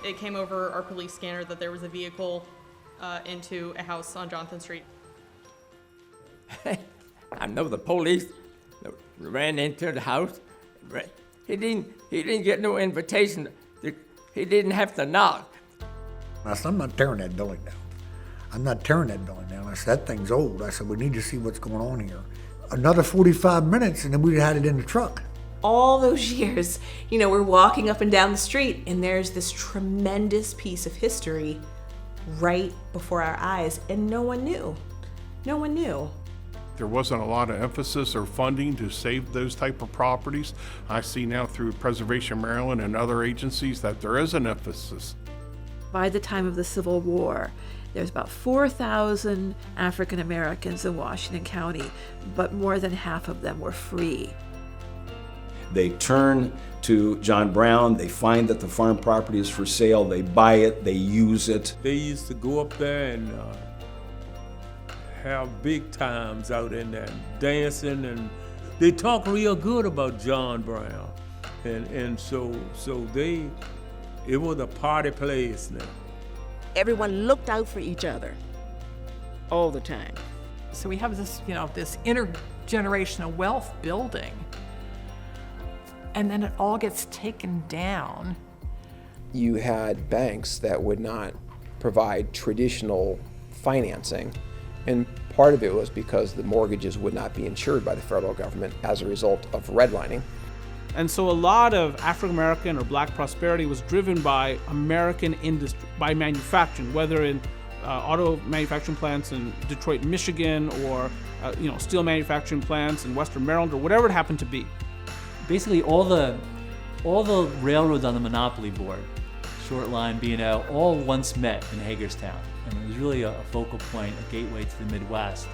it came over our police scanner that there was a vehicle into a house on Jonathan Street. I know the police ran into the house. He didn't get no invitation. He didn't have to knock. I said, I'm not tearing that building down. I'm not tearing that building down. I said, that thing's old. I said, we need to see what's going on here. Another 45 minutes and then we had it in the truck. All those years, we're walking up and down the street and there's this tremendous piece of history right before our eyes, and no one knew. No one knew. There wasn't a lot of emphasis or funding to save those type of properties. I see now through Preservation Maryland and other agencies that there is an emphasis. By the time of the Civil War, there's about 4,000 African Americans in Washington County, but more than half of them were free. They turn to John Brown, they find that the farm property is for sale, they buy it, they use it. They used to go up there and have big times out in there, dancing, and they talk real good about John Brown. And so it was a party place now. Everyone looked out for each other all the time. So we have this, this intergenerational wealth building, and then it all gets taken down. You had banks that would not provide traditional financing, and part of it was because the mortgages would not be insured by the federal government as a result of redlining. And so a lot of African American or black prosperity was driven by American industry, by manufacturing, whether in auto manufacturing plants in Detroit, Michigan, or steel manufacturing plants in Western Maryland, or whatever it happened to be. Basically, all the railroads on the monopoly board, short line being out, all once met in Hagerstown, and it was really a focal point, a gateway to the Midwest.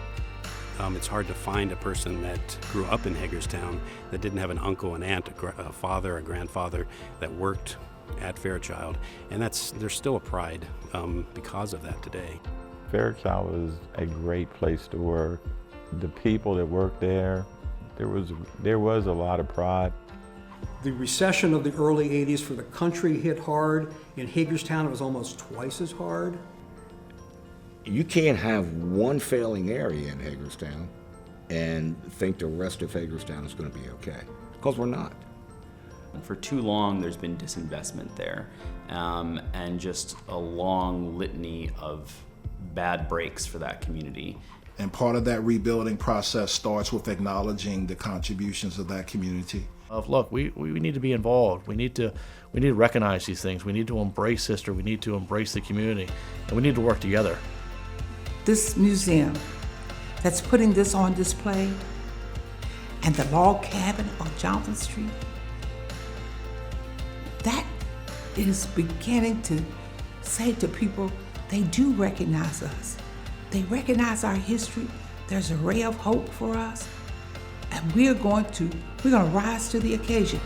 It's hard to find a person that grew up in Hagerstown that didn't have an uncle, an aunt, a father, a grandfather that worked at Fairchild, and there's still a pride because of that today. Fairchild was a great place to work. The people that worked there, there was a lot of pride. The recession of the early 80s for the country hit hard. In Hagerstown, it was almost twice as hard. You can't have one failing area in Hagerstown and think the rest of Hagerstown is going to be okay, because we're not. For too long, there's been disinvestment there, and just a long litany of bad breaks for that community. And part of that rebuilding process starts with acknowledging the contributions of that community. Look, we need to be involved. We need to recognize these things. We need to embrace history. We need to embrace the community, and we need to work together. This museum that's putting this on display and the log cabin on Jonathan Street, that is beginning to say to people, they do recognize us. They recognize our history. There's a ray of hope for us, and we're going to rise to the occasion.